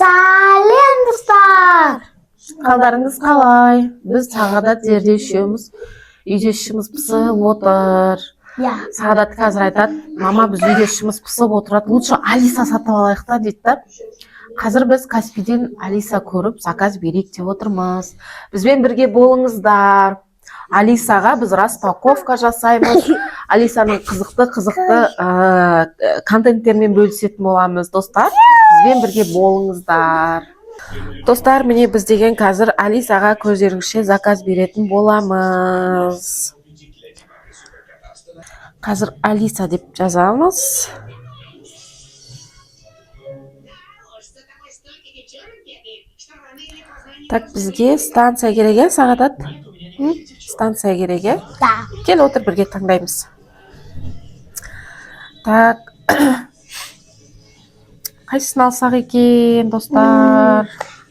Сәлем достар. Қалдарыңыз қалай? Біз Сағадат жерде үшеуміз үйде ішіміз пысып отыр. Сағадат қазір айтады, мама біз үйде ішіміз пысып отырады, лучше Алиса сатып алайық та дейді да. Қазір біз Каспийден Алиса көріп, заказ берейік деп отырмыз. Бізбен бірге болыңыздар. Алисаға біз распаковка жасаймыз. Алисаның қызықты контенттермен бөлісетін боламыз, достар. Бізбен бірге болыңыздар. Достар, міне біз деген қазір Алисаға көздеріңізше заказ беретін боламыз. Қазір Алиса деп жазамыз. Так, бізге станция керек, Сағадат? Станция керек. Кел отыр, бірге таңдаймыз. Так. Қайсысын алсақ екен, достар?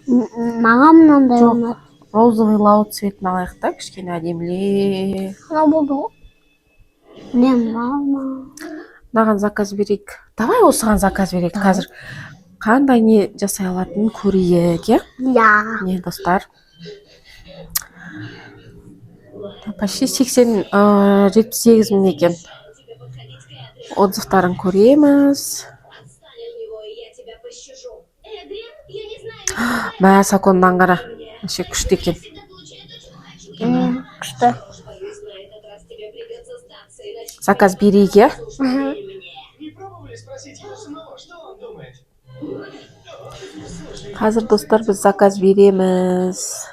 Маған мынандай ұнады. Розовый лау цветін алайық та, кішкене әдеміле. Мынау болды ғой. Мынаған заказ берейік. Давай осыған заказ берейік. Қазір қандай не жасай алатынын көрейік, е? Не, достар? Почти 78 мың екен. Отзывтарын көреміз. Мә, саконнан қара. Вообще күшті екен. Күшті. Заказ берейік, е? Қазір, достар, біз заказ береміз.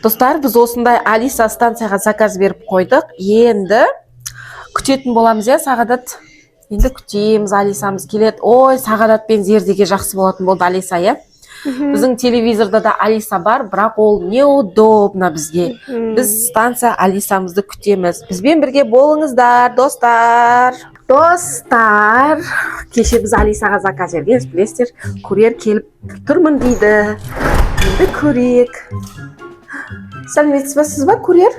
Достар, біз осындай Алиса станцияға заказ беріп қойдық. Енді күтетін боламыз, е, Сағадат? Енді күтеміз, Алисамыз келеді. Ой, Сағадат пен Зердеге жақсы болатын болды Алиса, е? Біздің телевизорда да Алиса бар, бірақ ол неудобно бізге. Біз станция Алисамызды күтеміз. Бізбен бірге болыңыздар, достар. Достар, кеше біз Алисаға заказ берген, білесіздер, курьер келіп тұрмын дейді. Енді көрейік. Сәлеметсіз ба, курьер?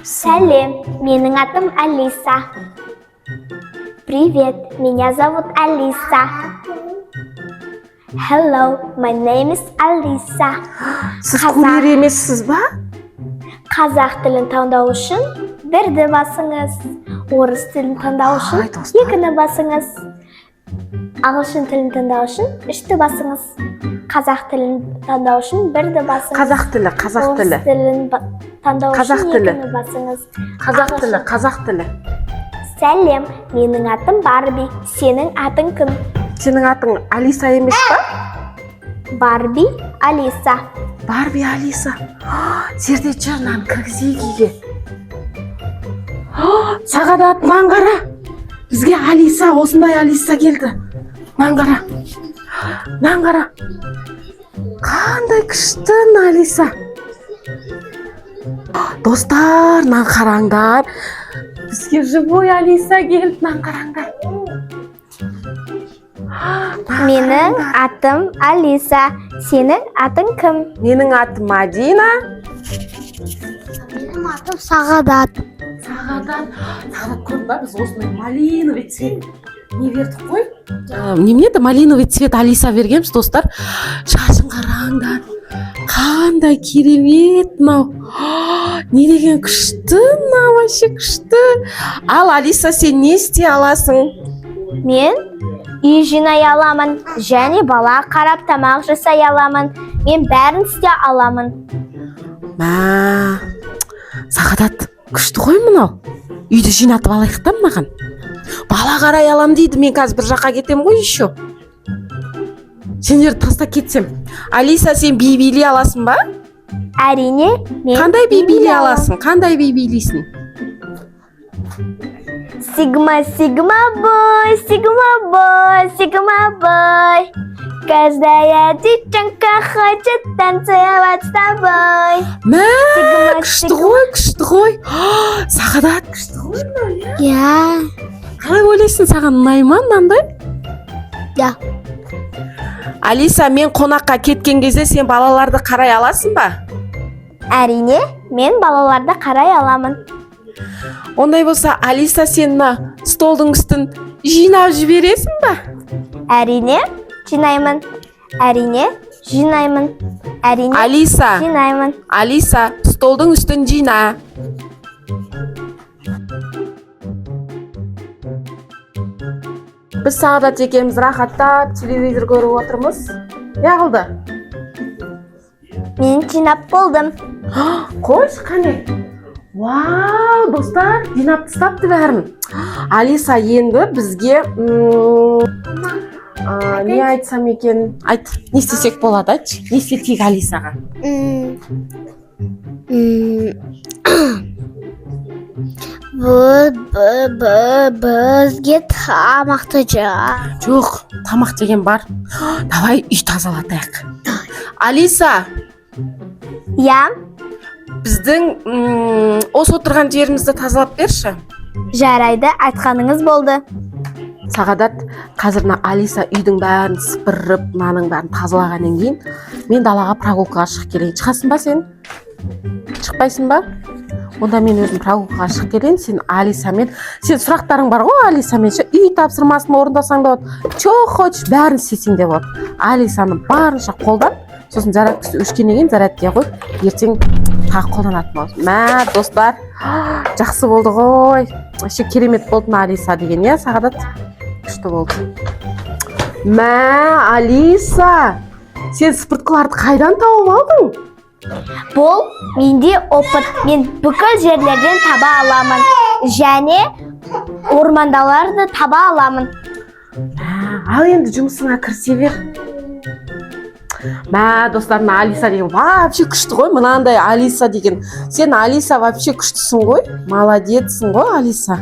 Сәлем, менің атым Алиса. Привет, меня зовут Алиса. Hello, my name is Alisa. Сіз курьер емессіз ба? Қазақ тілін таңдау үшін бірді басыңыз. Орыс тілін таңдау үшін екіні басыңыз. Ағылшын тілін таңдау үшін үшті басыңыз. Қазақ тілін таңдау үшін бірді басыңыз. Қазақ тілі. Орыс тілін таңдау үшін екіні басыңыз. Қазақ тілі. Сәлем, менің атым Барби. Сенің атың кім? Сенің атың Алиса емес па? Барби Алиса. Барби Алиса. Зерде жырнан кіргізейік үйге. Сағадат, маған қара. Бізге Алиса, осындай Алиса келді. Маған қара. Қандай күшті Алиса. Достар, маған қараңдар. Бізге живой Алиса келді, маған қараңдар. Менің атым Алиса. Сенің атың кім? Менің атым Мадина. Менің атым Сағадат. Сағадат көрді ба, біз осындай малиновый цвет не бердік қой? Немене де малиновый цвет Алиса бергенбіз, достар. Шашын қараңдар. Қандай керемет мынау. Не деген күшті, мынау вообще күшті. Ал Алиса, сен не істей аласың? Мен үй жинай аламын, және бала қарап тамақ жасай аламын. Мен бәрін істей аламын. Мә, Сағадат, күшті ғой мынау. Үйді жинатып алайық та маған. Бала қарай алам дейді, мен қазір бір жаққа кетем ғой еще. Сендерді таста кетсем. Алиса, сен би билей аласың ба? Әрине, мен қандай би билей аласың? Қандай би билейсің? Сигма, сигма бой, сигма бой, сигма бой. Каждая девчонка хочет танцевать с тобой. Мә, күшті ғой. Сағадат, күшті ғой мынау, Я. Қалай ойлайсың, саған ұнай ма мынандай? Я. Алиса, мен қонаққа кеткен кезде сен балаларды қарай аласың ба? Әрине, мен балаларды қарай аламын. Ондай болса, Алиса, сен мына столдың үстін жинап жібересің ба? Әрине, жинаймын. Әрине, жинаймын. Әрине, Алиса, жинаймын. Алиса, столдың үстін жина. Біз Сағадат екеуміз рахаттап телевизор көріп отырмыз. Не қылды? Мен жинап болдым. Қойшы, қане. Вау, достар, жинап тастапты бәрін. Алиса енді бізге не айтсам екен? Айт, не істесек болады, айтшы. Не істетейік Алисаға? Бізге тамақты Жоқ, тамақ деген бар. Давай үй тазалатайық. Алиса, Я, біздің осы отырған жерімізді тазалап берші. жарайды, айтқаныңыз болды. Сағадат, қазір мына Алиса үйдің бәрін сыпырып, мынаның бәрін тазалағаннан кейін мен далаға прогулкаға шығып келейін. Шығасың ба сен? Шықпайсың ба? Онда мен өзім прогулкаға шығып келейін. Сен Алисамен, сен сұрақтарың бар ғой Алисамен, үй тапсырмасын орындасаң да болады. Че хочешь, бәрін істесең де болады. Алисаны барынша қолдан, сосын зарядкасы өшкеннен кейін зарядкаға қой, ертең тағы қолданатын болады. Мә, достар, жақсы болды ғой. Вообще керемет болды мына Алиса деген, иә, Сағадат? Күшті болды. Мә, Алиса, сен спорткаларды қайдан тауып алдың? Бұл менде опыт. Мен бүкіл жерлерден таба аламын. Және ормандаларды таба аламын. Ал енді жұмысыңа кірісе бер. Мә, достар, мына Алиса деген вообще күшті ғой. Мынандай Алиса деген. Сен Алиса вообще күштісің ғой. Молодецсің ғой, Алиса.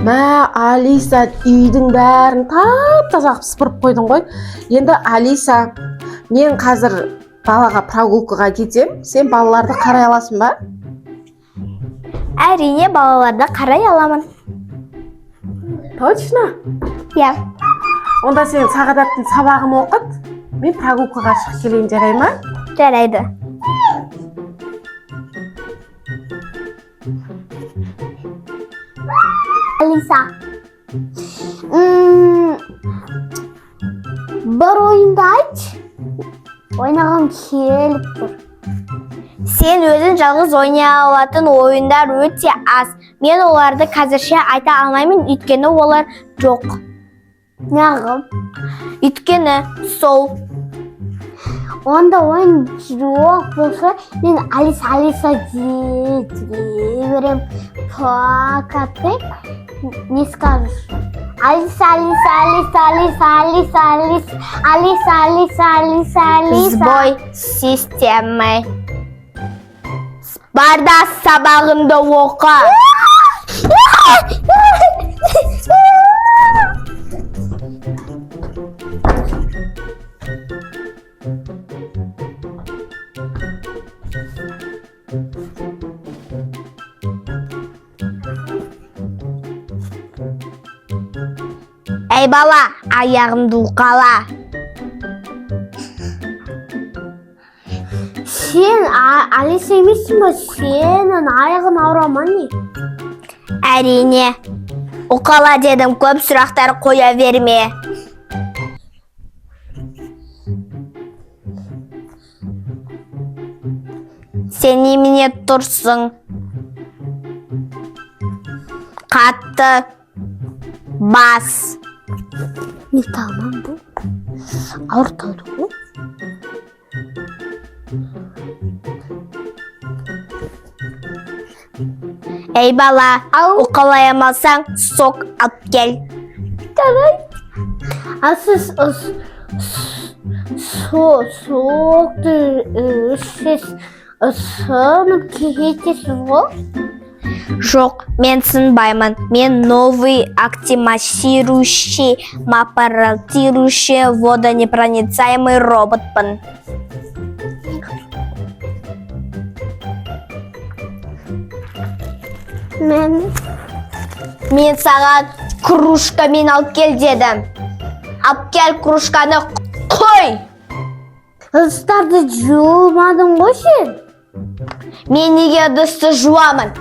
Мә, Алиса, үйдің бәрін тап-таза қылып сыпырып қойдың ғой. Енді Алиса, мен қазір балаға прогулкаға кетем. Сен балаларды қарай аласың ба? Әрине, балаларды қарай аламын. Точно? Я. Онда сен Сағадаттың сабағын оқыт. Мен прогулкаға шығып келейін, жарай ма? Жарайды. Алиса. Бір ойынды айт. Ойнаған келіп тұр. Сен өзің жалғыз ойнай алатын ойындар өте аз. Мен оларды қазірше айта алмаймын, өйткені олар жоқ. Неғып? Өйткені сол. Онда ойын жоқ болса, мен Алиса дей берем. Покаты, не скажешь? Алиса. Сбой системы. Барда сабағында оқы. Ей бала, аяғымды уқала. Сен Алиса емессің ба? Сенің аяғын ауырама не? Әрине. Уқала дедім, көп сұрақтар қоя берме. Сен немене тұрсың? Қатты бас. Металлман бұл. Ауыртады бұл. Ей бала, уқалайамасаң, сок алып кел. Давай. Сіз соқты сіз сынып кетесіз ғой? Жоқ, мен сынбаймын. Мен новый актимацирующий, мапаралтирующий, водонепроницаемый роботпын. Мен саған кружкамен алып кел дедім. Алып кел кружканы қой. ыдыстарды жумадың ғой сен? Мен неге ыдысты жуамын?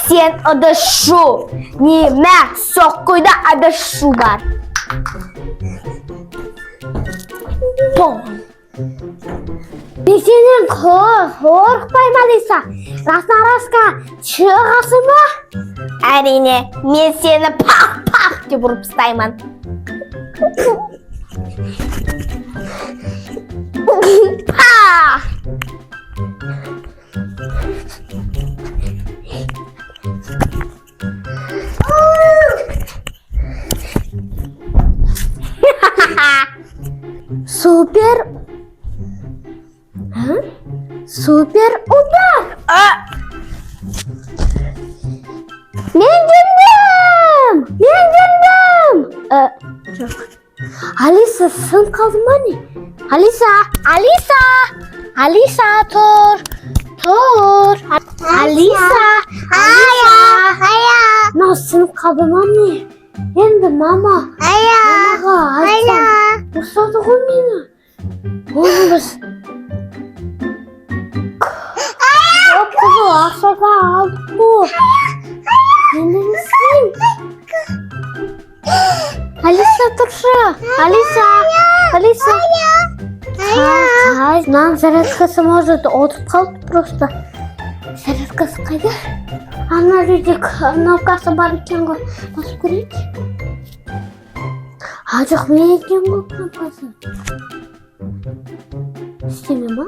Сен ыдыс жу. Неме соққойда ыдыс жу бар. Мен сенен қорықпаймын, Алиса. Расқа шығасың ба? Әрине, мен сені пақ деп ұрып тастаймын. Пақ! Супер! Супер удар! Мен жеңдім! Жоқ. Алиса, сын қалды ма не? Алиса, тұр! Алиса! Мынау сын қалды ма не? Енді мамаға айтсам, ұстады ғой мені. Оны біз қызы ақшаға алдық қой. Енді не істеймін? Алиса, тұршы. Алиса. Мынаның зарядкасы может отырып қалды просто. Зарядкасы қайда? Ана жерде кнопкасы бар екен ғой. Басып көрейік. Жоқ, мен екен ғой кнопкасы. Істеме ма?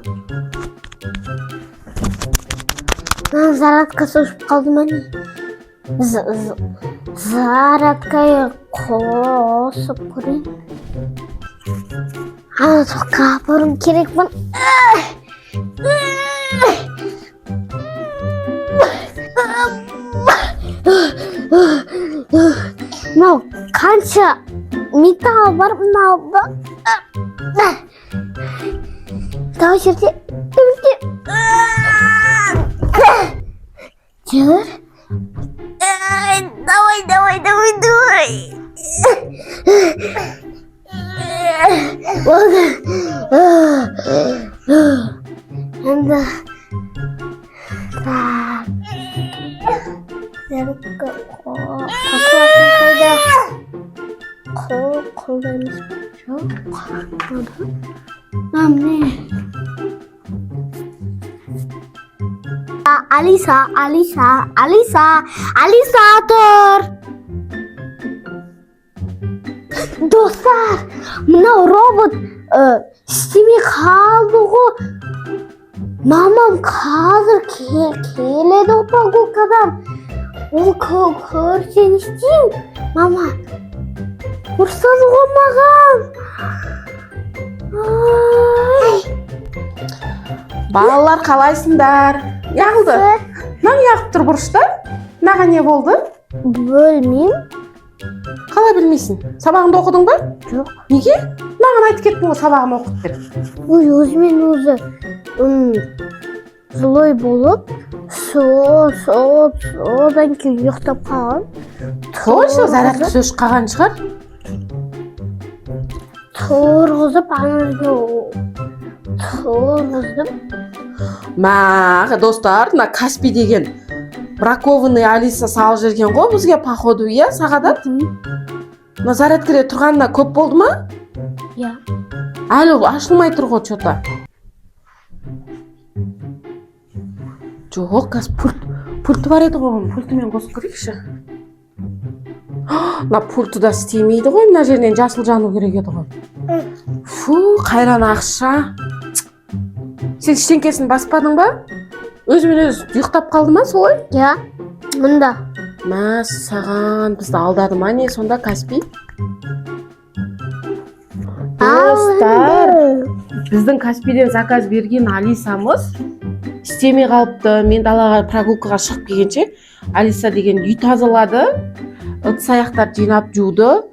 Мынаның зарядкасы ұшып қалды ма не? Зарядкаға қосып көрейін. Ана тоққа апарым керекпін. Мынау қанша металл бар мынауда. Давай жерде. Жүр. Давай. Енді так. Зарядка қайда? Қолда емес па? Жоқ. Міне. Алиса, тұр! Достар, мынау робот істемей қалды ғой. Мамам қазір келеді прогулкадан. Ол көрсен істейін. Мама, ұрсады ғой маған. Балалар, қалайсыңдар? Яғылды? Мынау яғып тұр бұрышта? Мынаған не болды? Бөлмеймін. Қалай білмейсің? Сабағыңды оқыдың ба? Жоқ. Неге? Маған айтып кеттің ғой сабағын оқып бер. Өзімен өзі злой болып, содан кейін ұйықтап қалған. Қойшы, зарядкасы өшіп қалған шығар. Тұрғызып, тұрғызып. Достар, мына Каспи деген бракованный Алиса салып жүрген ғой бізге, походу, иә, сағадат? Мына зарядкаде тұрғанына көп болды ма? Иә. Әлі ашылмай тұр ғой что-то. Жоқ, пульті бар еді ғой, пультімен қосып көрейікші. Мына пульті да істемейді ғой, мына жерінен жасыл жану керек еді ғой. Фу, қайран ақша. Сен ештеңкесін баспадың ба? Өзімен өзі ұйықтап қалды ма солай? Иә, мұнда. Саған бізді алдады ма не сонда Каспи? Достар, біздің Каспиден заказ берген Алисамыз істемей қалыпты. Мен далаға прогулкаға шығып келгенше Алиса деген үй тазалады, ыдыс аяқтар жинап жуды.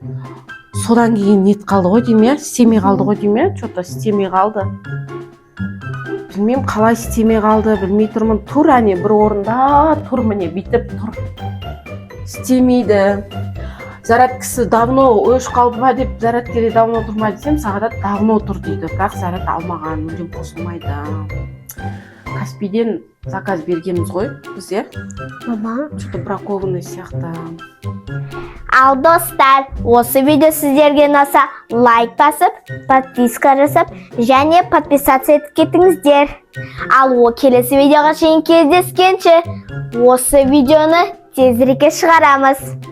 Содан кейін нет қалды ғой деймін, істемей қалды ғой деймін, что-то істемей қалды. Білмеймін қалай істемей қалды, білмей тұрмын. Тұр бір орында, тұр міне бүйтіп тұр. Істемейді. Зарат кісі давно өш қалды ма деп, Зарат келе давно тұр ма десем, Сағадат давно тұр дейді. Бірақ Зарат алмаған, мүлдем қосылмайды. Каспийден заказ бергенбіз ғой бізде. Что-то бракованный сияқты. Ал достар, осы видео сіздерге ұнаса лайк басып, подписка жасап, және подписаться етіп кетіңіздер. Ал келесі видеоға шейін кездескенше, осы видеоны тезірек шығарамыз.